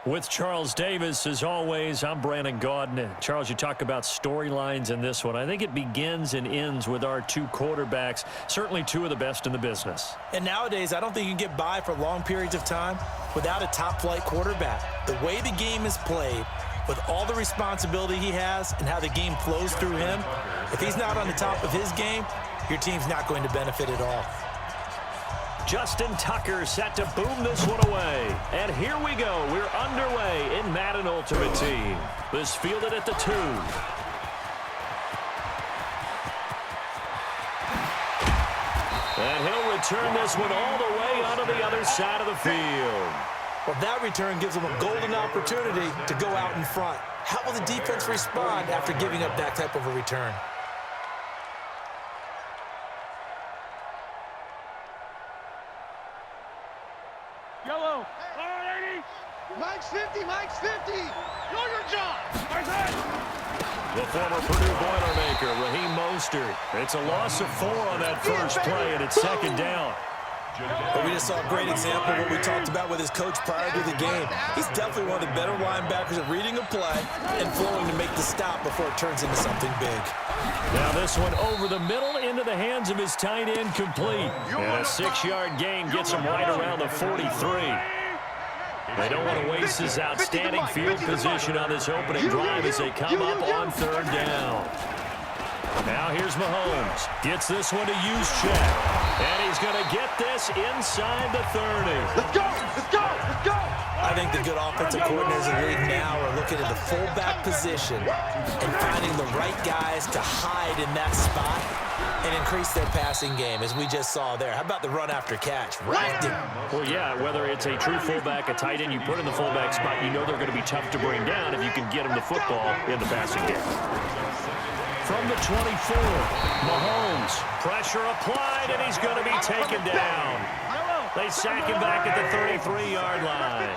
With Charles Davis, as always, I'm Brandon Gaudin. Charles, you talk about storylines in this one. I think it begins and ends with our two quarterbacks, certainly two of the best in the business. And nowadays, I don't think you can get by for long periods of time without a top-flight quarterback. The way the game is played, with all the responsibility he has and how the game flows through him, if he's not on the top of his game, your team's not going to benefit at all. Justin Tucker set to boom this one away. And here we go. We're underway in Madden Ultimate Team. This fielded at the 2. And he'll return this one all the way onto the other side of the field. Well, that return gives them a golden opportunity to go out in front. How will the defense respond after giving up that type of a return? Yellow. All right, 80. Mike's 50. Mike's 50. Know your job. The former Purdue Boilermaker, Raheem Mostert. It's a loss of 4 on that first play, and it's second down. But we just saw a great example of what we talked about with his coach prior to the game. He's definitely one of the better linebackers at reading a play and flowing to make the stop before it turns into something big. Now this one over the middle into the hands of his tight end, complete. And a 6-yard gain gets him right around the 43. They don't want to waste his outstanding field position on this opening drive as they come up on third down. Now here's Mahomes. Gets this one to Juszczyk. And he's going to get this inside the 30. Let's go! Let's go! Let's go! I think the good offensive coordinators in the league now are looking at the fullback position and finding the right guys to hide in that spot and increase their passing game, as we just saw there. How about the run after catch? Racked him. Well, yeah, whether it's a true fullback, a tight end, you put in the fullback spot, you know they're going to be tough to bring down if you can get them the football in the passing game. From the 24, Mahomes, pressure applied, and he's going to be taken down. They sack him back at the 33-yard line.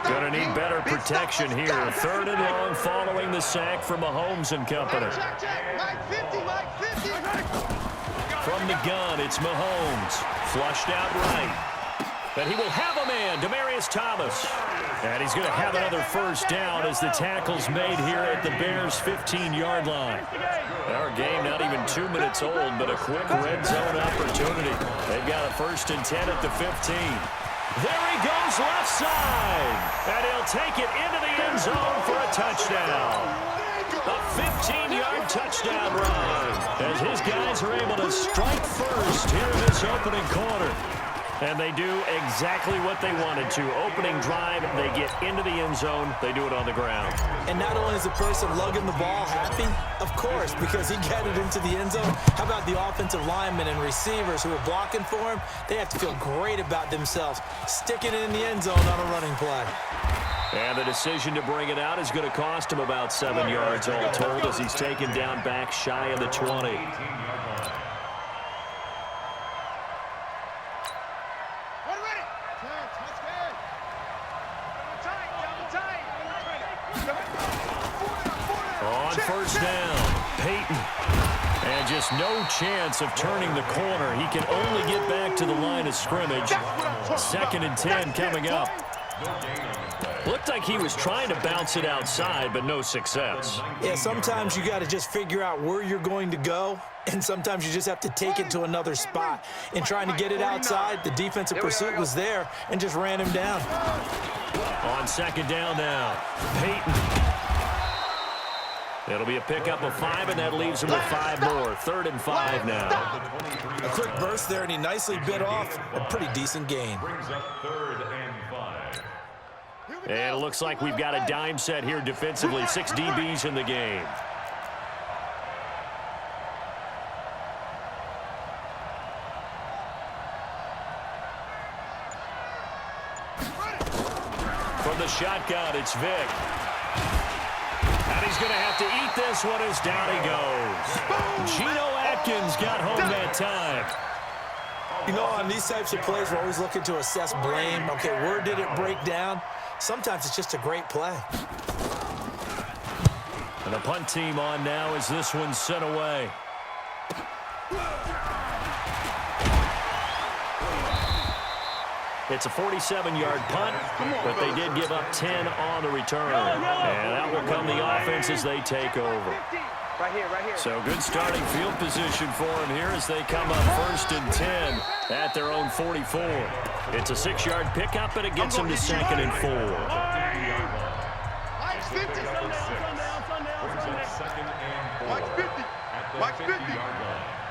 Going to need better protection here. Third and long following the sack from Mahomes and company. From the gun, it's Mahomes. Flushed out right. And he will have a man, Demaryius Thomas. And he's going to have another first down as the tackle's made here at the Bears' 15-yard line. Our game not even 2 minutes old, but a quick red zone opportunity. They've got a 1st and 10 at the 15. There he goes left side. And he'll take it into the end zone for a touchdown. A 15-yard touchdown run as his guys are able to strike first here in this opening quarter. And they do exactly what they wanted to. Opening drive, they get into the end zone. They do it on the ground. And not only is the person lugging the ball happy, of course, because he got it into the end zone. How about the offensive linemen and receivers who are blocking for him? They have to feel great about themselves, sticking it in the end zone on a running play. And the decision to bring it out is going to cost him about 7 yards all told as he's taken down back shy of the 20. On first down, Peyton. And just no chance of turning the corner. He can only get back to the line of scrimmage. 2nd and 10 coming up. Looked like he was trying to bounce it outside, but no success. Yeah, sometimes you got to just figure out where you're going to go, and sometimes you just have to take it to another spot. In trying to get it outside, the defensive pursuit was there and just ran him down. On 2nd down now, Peyton. It'll be a pickup of 5, and that leaves him with 5 more. 3rd and 5 now. A quick burst there, and he nicely bit off a pretty decent gain. And it looks like we've got a dime set here defensively. 6 DBs in the game. From the shotgun, it's Vic. And he's going to have to eat this one as down he goes. Geno Atkins got home that time. You know, on these types of plays, we're always looking to assess blame. Okay, where did it break down? Sometimes it's just a great play. And the punt team on now as this one's sent away. It's a 47-yard punt, but they did give up 10 on the return. And out will come the offense as they take over. Right here. So good starting field position for them here as they come up 1st and 10 at their own 44. It's a 6-yard pickup, but it gets them to 2nd and 4. Mike's 50. Mike's 50. Mike's 50.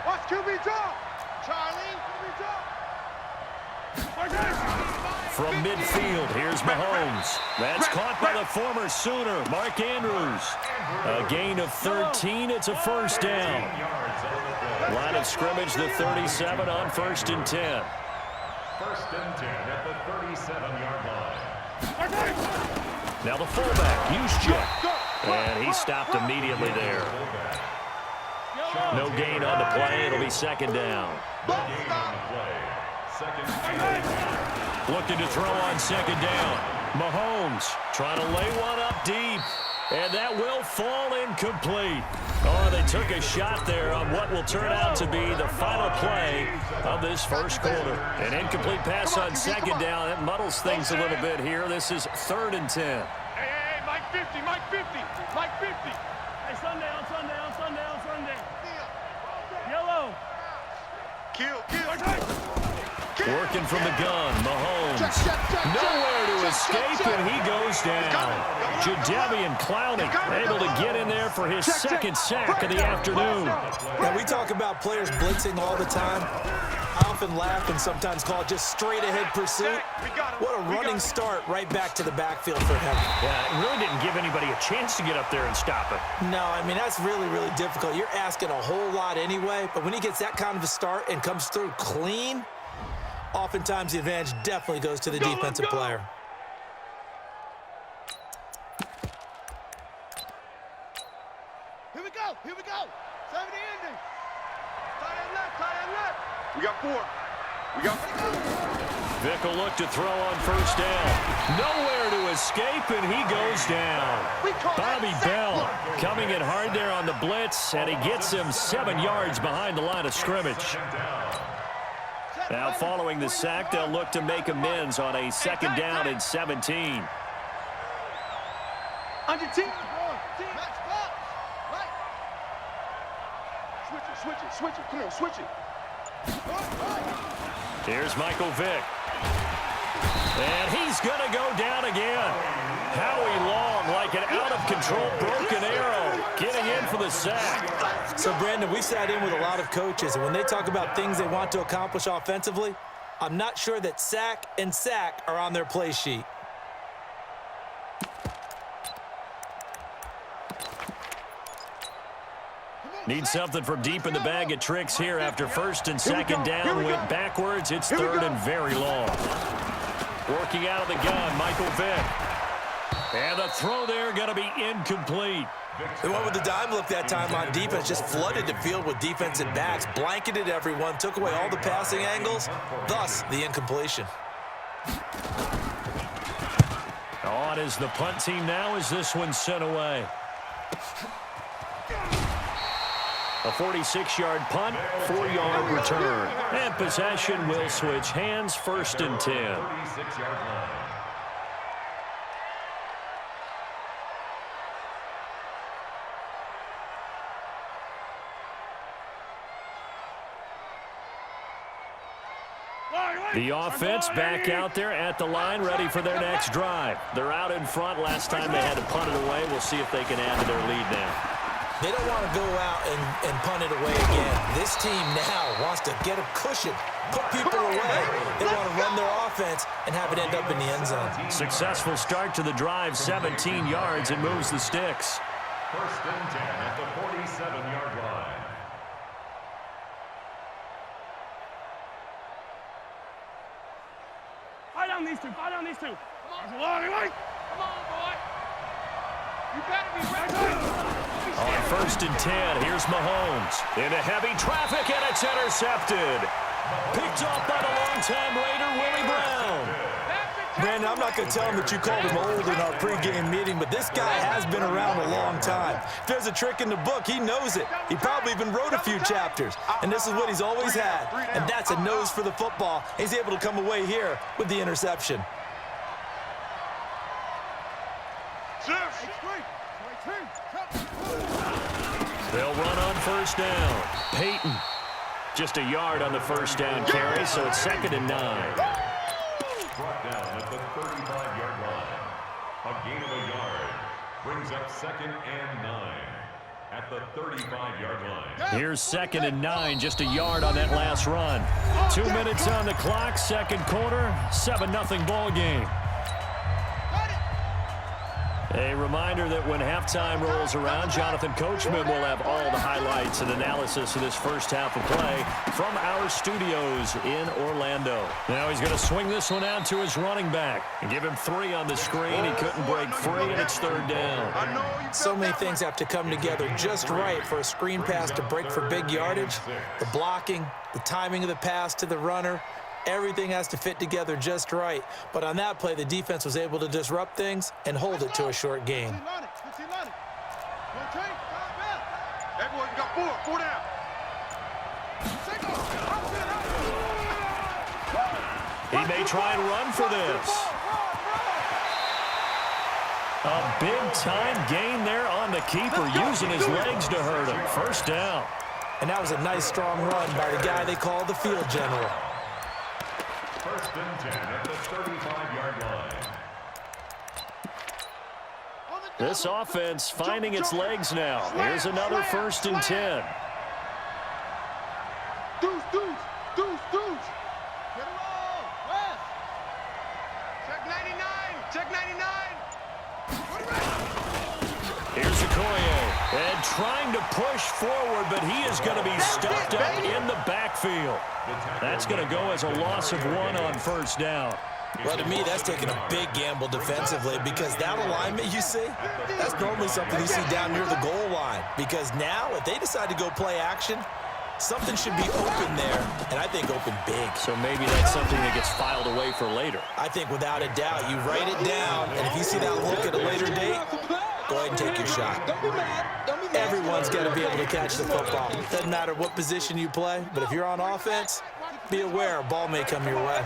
Watch QB draw. Charlie, QB draw. From midfield, here's Mahomes. That's caught by the former Sooner, Mark Andrews. A gain of 13. It's a 1st down. Line of scrimmage, the 37 on 1st and 10. 1st and 10 at the 37-yard line. Now the fullback, Juszczyk. And he stopped immediately there. No gain on the play. It'll be 2nd down. Looking to throw on 2nd down. Mahomes trying to lay one up deep. And that will fall incomplete. Oh, they took a shot there on what will turn out to be the final play of this 1st quarter. An incomplete pass on 2nd down. That muddles things a little bit here. This is 3rd and 10. Hey, Mike 50. Mike 50. Mike 50. Hey, Sunday. Yellow. Kill. Working from the gun, Mahomes. Nowhere to escape, and he goes down. Jadeveon Clowney able to get in there for his 2nd sack of the afternoon. Now, we talk about players blitzing all the time. I often laugh and sometimes call it just straight-ahead pursuit. What a running start right back to the backfield for him. Yeah, it really didn't give anybody a chance to get up there and stop it. No, I mean, that's really, really difficult. You're asking a whole lot anyway, but when he gets that kind of a start and comes through clean, oftentimes the advantage definitely goes to the defensive player. Here we go. 70 ending. Tight end left. We got 4. Vick will look to throw on 1st down. Nowhere to escape, and he goes down. Bobby Bell coming in hard there on the blitz, and he gets him 7 yards behind the line of scrimmage. Now, following the sack, they'll look to make amends on a 2nd down and 17. Under team. Switch it. Come on, switch it. Here's Michael Vick. And he's going to go down again. Howie Long, like an out-of-control broken arrow, getting in for the sack. So, Brandon, we sat in with a lot of coaches, and when they talk about things they want to accomplish offensively, I'm not sure that sack and sack are on their play sheet. Need something from deep in the bag of tricks here after 1st and 2nd down. Went backwards. It's 3rd and very long. Working out of the gun, Michael Vick. And the throw there going to be incomplete. They went with the dime look that time on defense, just flooded the field with defensive backs, blanketed everyone, took away all the passing angles, thus the incompletion. On is the punt team now as this one's sent away. A 46-yard punt, 4-yard return. And possession will switch hands, 1st and 10. 36-yard line. The offense back out there at the line, ready for their next drive. They're out in front. Last time they had to punt it away. We'll see if they can add to their lead now. They don't want to go out and punt it away again. This team now wants to get a cushion, put people away. They want to run their offense and have it end up in the end zone. Successful start to the drive, 17 yards, and moves the sticks. 1st and 10 at the 47-yard line. Fight on these two. Come on, boy. You better be ready. On 1st and 10, here's Mahomes. Into heavy traffic, and it's intercepted. Picked off by the longtime Raider, Willie Brown. That's the Brandon, I'm not going to tell him that you called him old in our pregame meeting, but this guy has been around a long time. If there's a trick in the book, he knows it. He probably even wrote a few chapters, and this is what he's always had, and that's a nose for the football. He's able to come away here with the interception. They'll run on first down. Peyton, just a yard on the first down carry, so it's 2nd and 9. Brought down at the 35-yard line. A gain of a yard brings up 2nd and 9 at the 35-yard line. Here's 2nd and 9, just a yard on that last run. 2 minutes on the clock, second quarter, 7-0 ball game. A reminder that when halftime rolls around, Jonathan Coachman will have all the highlights and analysis of this first half of play from our studios in Orlando. Now he's going to swing this one out to his running back and give him 3 on the screen. He couldn't break free, and it's 3rd down. So many things have to come together just right for a screen pass to break for big yardage. The blocking, the timing of the pass to the runner, everything has to fit together just right. But on that play, the defense was able to disrupt things and hold it to a short gain. Everyone's got 4 down. He may try and run for this. A big-time gain there on the keeper, using his legs to hurt him. First down. And that was a nice, strong run by the guy they call the field general. 1st and 10 at the 35-yard line. This offense finding its legs now. Here's another 1st and 10. Deuce. Get him all. West. Check 99. Check 99. Here's Okoye. And trying to push forward, but he is going to be stuffed up in the backfield. That's going to go as a loss of 1 on first down. Well, to me, that's taking a big gamble defensively, because that alignment you see, that's normally something you see down near the goal line. Because now, if they decide to go play action, something should be open there, and I think open big. So maybe that's something that gets filed away for later. I think without a doubt, you write it down, and if you see that look at a later date, go ahead and take your shot. Everyone's got to be able to catch the football. Doesn't matter what position you play, but if you're on offense, be aware a ball may come your way.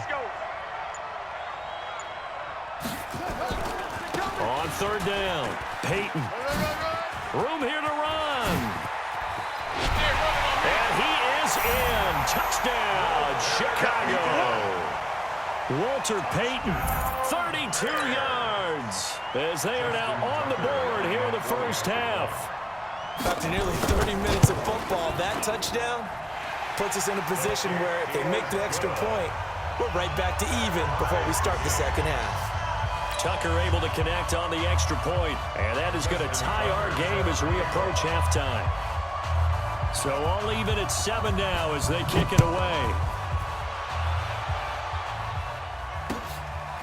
On 3rd down, Peyton. Room here to run. And he is in. Touchdown, Chicago. Walter Payton, 32 yards, as they are now on the board here in the first half. After nearly 30 minutes of football, that touchdown puts us in a position where if they make the extra point, we're right back to even before we start the second half. Tucker able to connect on the extra point, and that is going to tie our game as we approach halftime. So all even at 7 now as they kick it away.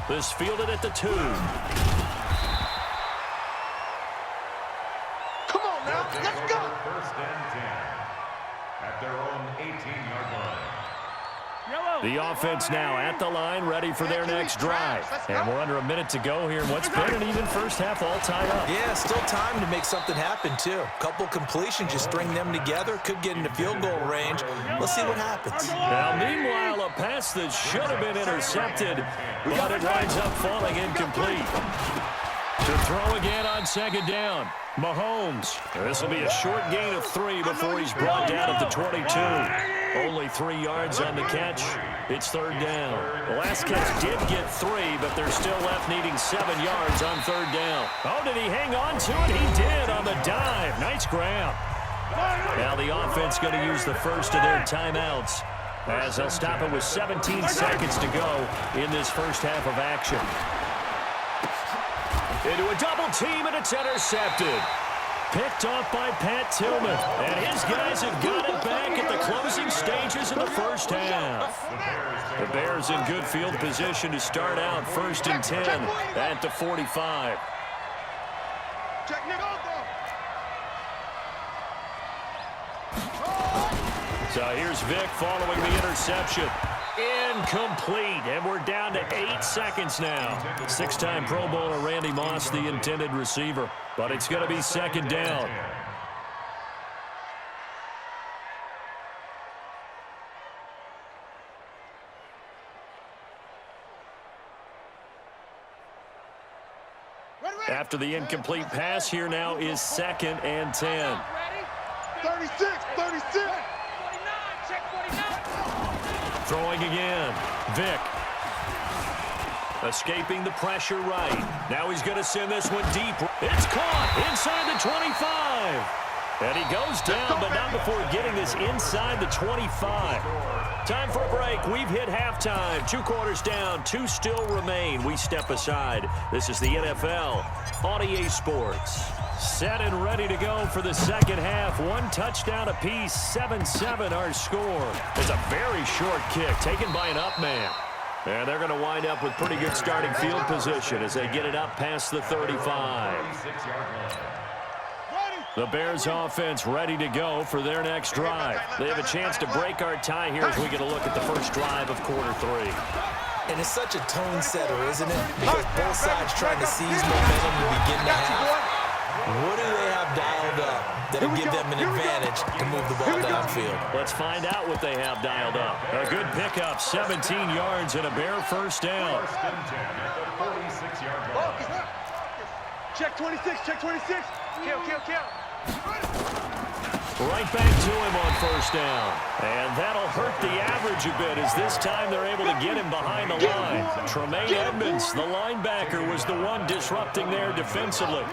This fielded at the 2. Come on now, let's go. 1st and 10 at their own 18-yard line. The offense now at the line, ready for their next drive. And we're under a minute to go here in what's been an even first half all tied up. Yeah, still time to make something happen, too. Couple completions, you string them together, could get into field goal range. Let's see what happens. Now, meanwhile, a pass that should have been intercepted, but it winds up falling incomplete. To throw again on 2nd down, Mahomes. This will be a short gain of 3 before he's brought down at the 22. Only 3 yards on the catch. It's 3rd down. The last catch did get 3, but they're still left needing 7 yards on 3rd down. Oh, did he hang on to it? He did on the dive. Nice grab. Now the offense going to use the first of their timeouts, as they'll stop it with 17 seconds to go in this first half of action. Into a double team, and it's intercepted. Picked off by Pat Tillman, and his guys have got it back at the closing stages of the first half. The Bears in good field position to start out 1st and 10 at the 45. So here's Vic following the interception. Incomplete, and we're down to 8 seconds now. 6-time Pro Bowler Randy Moss, the intended receiver. But it's going to be second down. After the incomplete pass, here now is 2nd and 10. 36, 36. Throwing again. Vick. Escaping the pressure right. Now he's going to send this one deep. It's caught inside the 25. And he goes down, but not before getting this inside the 25. Time for a break. We've hit halftime. 2 quarters down. 2 still remain. We step aside. This is the NFL on EA Sports. Set and ready to go for the second half. 1 touchdown apiece. 7-7 our score. It's a very short kick taken by an up man. And they're going to wind up with pretty good starting field position as they get it up past the 35. The Bears offense ready to go for their next drive. They have a chance to break our tie here as we get a look at the first drive of quarter 3. And it's such a tone setter, isn't it? Because both sides trying to seize momentum to begin the half. What do they have dialed up that'll give them an advantage to move the ball downfield? Let's find out what they have dialed up. A good pickup, 17 yards and a Bear first down. Check 26, check 26. Kill. Right back to him on first down. And that'll hurt the average a bit as this time they're able to get him behind the line. Tremaine Edmonds, the linebacker, was the one disrupting there defensively.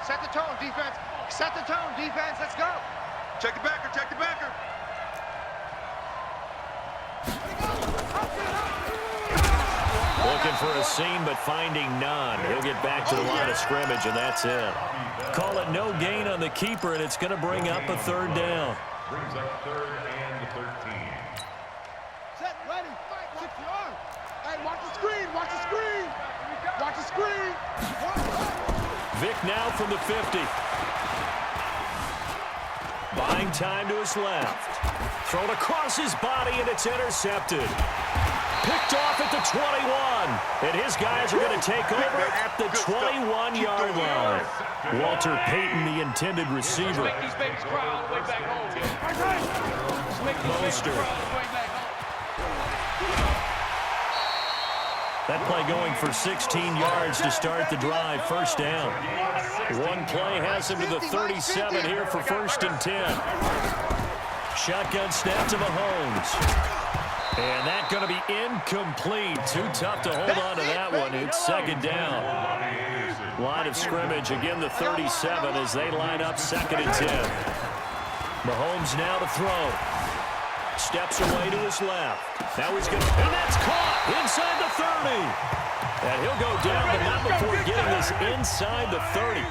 Set the tone, defense. Set the tone, defense. Let's go. Check the backer, check the backer. Looking for a seam, but finding none. He'll get back to the line of scrimmage, and that's it. Call it no gain on the keeper, and it's going to bring up a third down. Brings up 3rd and 13. Set, ready, 6 yards. Hey, watch the screen, watch the screen. Watch the screen. Vick now from the 50. Buying time to his left. Thrown across his body, and it's intercepted. Picked off at the 21. And his guys are going to take over at the 21-yard line. Walter Payton, the intended receiver. Mostert. That play going for 16 yards to start the drive. First down. One play has him to the 37 here for 1st and 10. Shotgun snap to Mahomes. And that's going to be incomplete. Too tough to hold on to that one. It's second down. Line of scrimmage, again the 37 as they line up 2nd and 10. Mahomes now to throw. Steps away to his left. Now he's going to, and that's caught inside the 30. And he'll go down, but not before getting this inside the 30.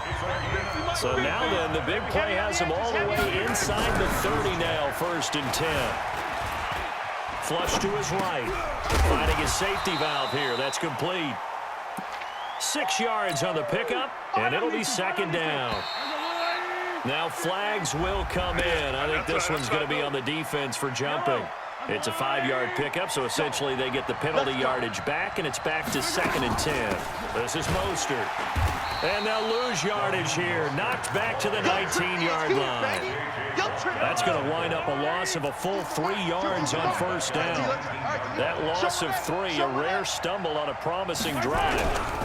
So now then, the big play has him all the way inside the 30 now, 1st and 10. Flush to his right. Finding his safety valve here. That's complete. 6 yards on the pickup, and it'll be second down. Now flags will come in. I think this one's going to be on the defense for jumping. It's a 5-yard pickup, so essentially they get the penalty yardage back, and it's back to 2nd and 10. This is Mostert. And they'll lose yardage here. Knocked back to the 19-yard line. That's going to wind up a loss of a full 3 yards on first down. That loss of 3, a rare stumble on a promising drive.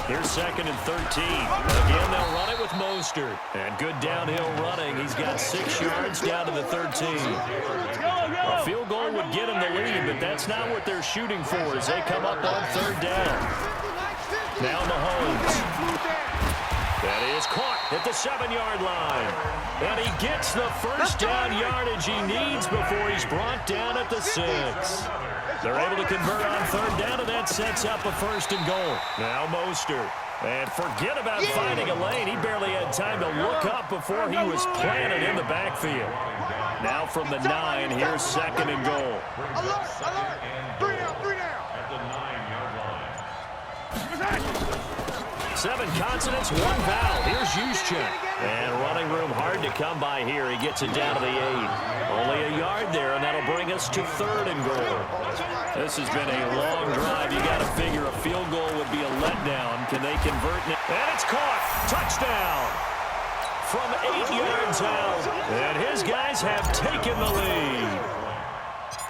Here's 2nd and 13. Again, they'll run it with Mostert. And good downhill running. He's got 6 yards down to the 13. A field goal would get him the lead, but that's not what they're shooting for as they come up on 3rd down. Now Mahomes. That is caught at the 7-yard line. And he gets the first down yardage he needs before he's brought down at the 6. They're able to convert on 3rd down, and that sets up a 1st and goal. Now Mostert. And forget about finding a lane. He barely had time to look up before he was planted in the backfield. Now from the 9, here's 2nd and goal. Alert! 3 down! At the 9-yard line. 7 consonants, 1 vowel. Here's Juszczyk. And running room hard to come by here. He gets it down to the 8. Only a yard there, and that'll bring us to 3rd and goal. This has been a long drive. You got to figure a field goal would be a letdown. Can they convert now? And it's caught. Touchdown. From 8 yards out. And his guys have taken the lead.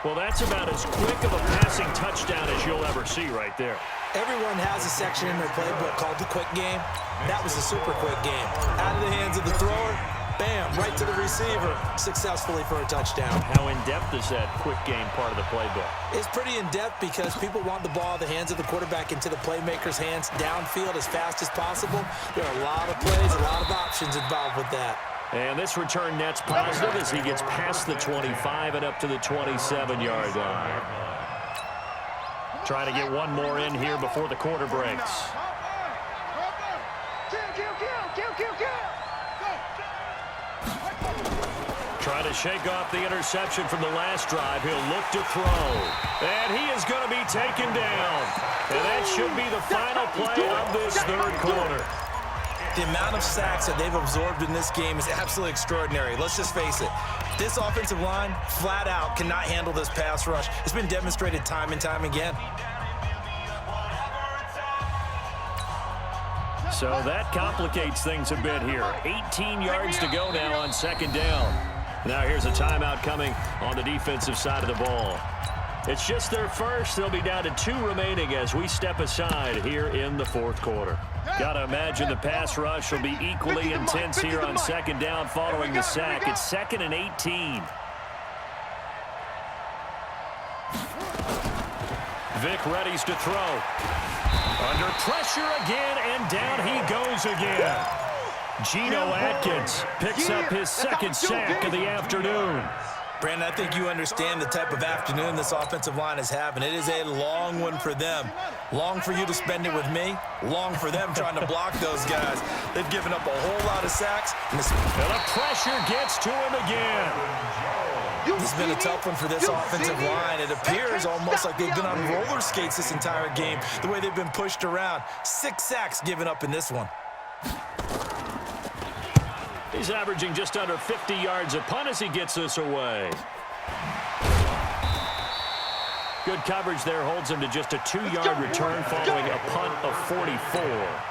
Well, that's about as quick of a passing touchdown as you'll ever see right there. Everyone has a section in their playbook called the quick game. That was a super quick game. Out of the hands of the thrower, bam, right to the receiver, successfully for a touchdown. How in-depth is that quick game part of the playbook? It's pretty in-depth because people want the ball in the hands of the quarterback into the playmaker's hands downfield as fast as possible. There are a lot of plays, a lot of options involved with that. And this return net's positive as he gets past the 25 and up to the 27-yard line. Trying to get one more in here before the quarter breaks. Trying to shake off the interception from the last drive. He'll look to throw. And he is going to be taken down. And that should be the final play of this 3rd quarter. The amount of sacks that they've absorbed in this game is absolutely extraordinary. Let's just face it. This offensive line, flat out, cannot handle this pass rush. It's been demonstrated time and time again. So that complicates things a bit here. 18 yards to go now on 2nd down. Now here's a timeout coming on the defensive side of the ball. It's just their first. They'll be down to 2 remaining as we step aside here in the 4th quarter. Got to imagine the pass rush will be equally intense here on 2nd down following the sack. It's 2nd and 18. Vic readies to throw. Under pressure again, and down he goes again. Geno Atkins picks up his 2nd sack of the afternoon. Brandon, I think you understand the type of afternoon this offensive line is having. It is a long one for them. Long for you to spend it with me. Long for them trying to block those guys. They've given up a whole lot of sacks. And the pressure gets to him again. This has been a tough one for this offensive line. It appears almost like they've been on roller skates this entire game, the way they've been pushed around. 6 sacks given up in this one. He's averaging just under 50 yards a punt as he gets this away. Good coverage there holds him to just a 2-yard return following a punt of 44.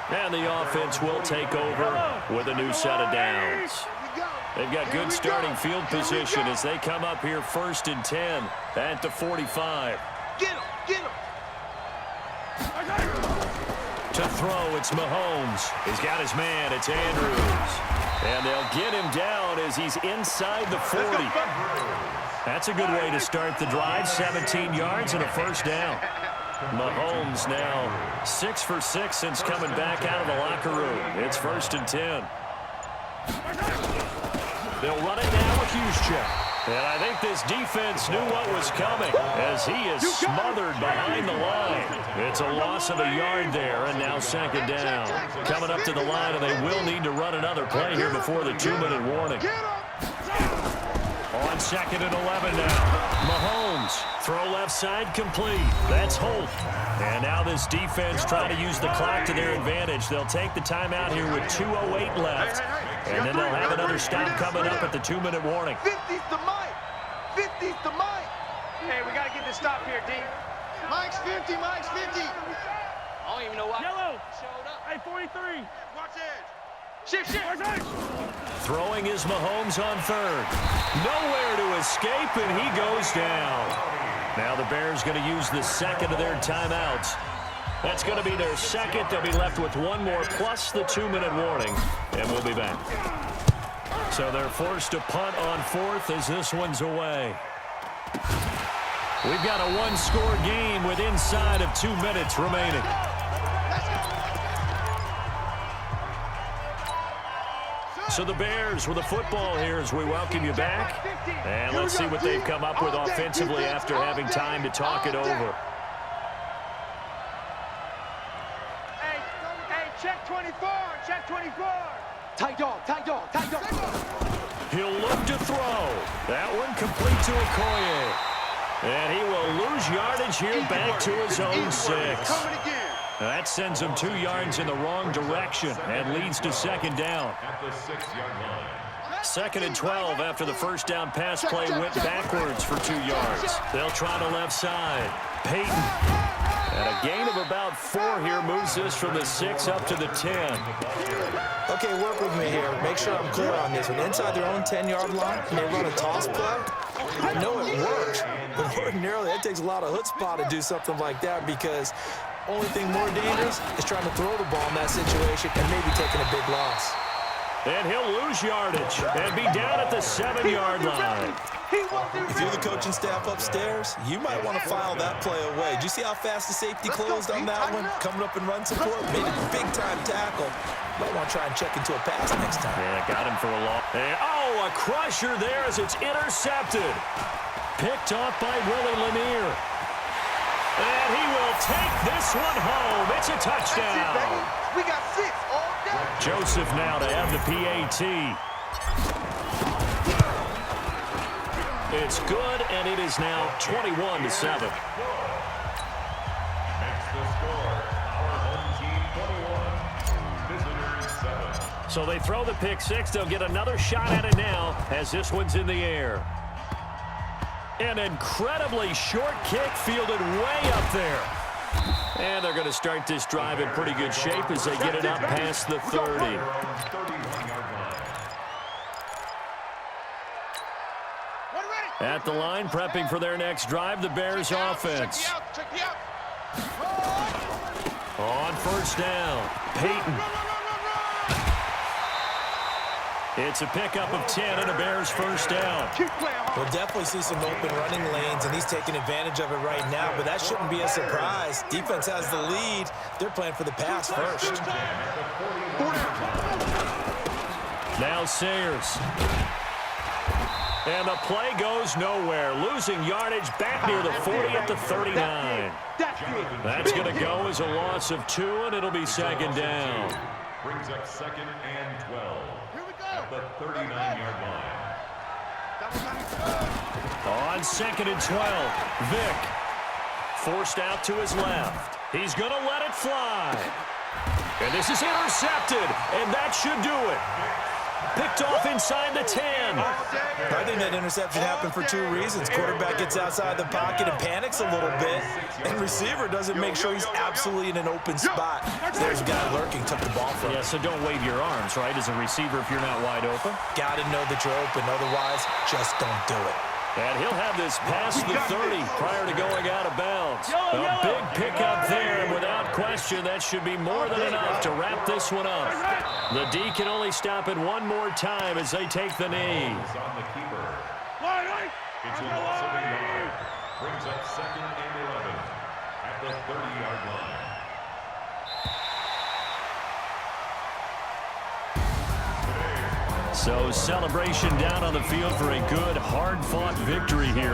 And the offense will take over with a new set of downs. They've got good starting field position as they come up here 1st and 10 at the 45. Get him! Get him! To throw, it's Mahomes. He's got his man. It's Andrews. And they'll get him down as he's inside the 40. That's a good way to start the drive. 17 yards and a 1st down. Mahomes now 6 for 6 since coming back out of the locker room. It's 1st and 10. They'll run it now with Juszczyk. And I think this defense knew what was coming as he is smothered behind the line. It's a loss of a yard there, and now 2nd down. Coming up to the line, and they will need to run another play here before the 2-minute warning. On 2nd and 11 now. Mahomes, throw left side complete. That's Holt. And now this defense trying to use the clock to their advantage. They'll take the timeout here with 2:08 left. And then they'll have another stop coming up at the 2-minute warning. 50's the mic. 50's the mic. Hey, we got to get this stop here, D. Mike's 50. Mike's 50. I don't even know why. Yellow. Showed up. Hey, 43. Watch edge. Shift, shift. Throwing is Mahomes on 3rd. Nowhere to escape, and he goes down. Now the Bears going to use the 2nd of their timeouts. That's going to be their 2nd. They'll be left with 1 more plus the 2-minute warning, and we'll be back. So they're forced to punt on 4th as this one's away. We've got a 1-score game with inside of 2 minutes remaining. So the Bears with the football here as we welcome you back. And let's see what they've come up with offensively after having time to talk it over. Hey, check 24. Check 24. Tight dog. Tight dog. Tight dog. He'll look to throw. That one complete to Okoye. And he will lose yardage here back to his own 6. Coming again. That sends him 2 yards in the wrong direction and leads to second down. At the 6-yard line. 2nd and 12 after the first down pass play went backwards for 2 yards. They'll try to left side. Peyton. And a gain of about 4 here moves this from the 6 up to the 10. Okay, work with me here. Make sure I'm clear on this. When inside their own 10-yard line and they run a toss play, I know it works, but ordinarily it takes a lot of chutzpah to do something like that because only thing more dangerous is trying to throw the ball in that situation and maybe taking a big loss. And he'll lose yardage and be down at the 7-yard line. If you're the coaching staff upstairs, you might want to file that play away. Did you see how fast the safety closed on that one? Coming up in run support, made a big-time tackle. Might want to try and check into a pass next time. Yeah, got him for a loss. Oh, a crusher there as it's intercepted. Picked off by Willie Lanier. And he will take this one home. It's a touchdown. We got 6 all day. Joseph now to have the PAT. It's good, and it is now 21-7. Makes the score our home team 21, visitors 7. So they throw the pick 6. They'll get another shot at it now as this one's in the air. An incredibly short kick fielded way up there. And they're going to start this drive in pretty good shape as they get it up past the 30. At the line, prepping for their next drive, the Bears offense. On first down, Peyton. It's a pickup of 10 and a Bears first down. We'll definitely see some open running lanes, and he's taking advantage of it right now, but that shouldn't be a surprise. Defense has the lead. They're playing for the pass first. Now Sayers. And the play goes nowhere. Losing yardage back near the 40 at the 39. That's going to go as a loss of 2, and it'll be second down. Brings up 2nd and 12 at the 39-yard line. On 2nd and 12, Vick. Forced out to his left. He's going to let it fly. And this is intercepted, and that should do it. Picked off inside the 10. I think that interception happened for 2 reasons. Quarterback gets outside the pocket and panics a little bit, and receiver doesn't make sure he's absolutely in an open spot. There's a guy lurking, took the ball from him. Yeah, so don't wave your arms, right, as a receiver if you're not wide open. Got to know that you're open. Otherwise, just don't do it. And he'll have this past the 30 prior to going out of bounds. A big pickup there, and without question, that should be more than enough to wrap this one up. The D can only stop it one more time as they take the knee. On the keeper. It's a loss of a yard. Brings up 2nd and 11 at the 30-yard line. So celebration down on the field for a good, hard-fought victory here.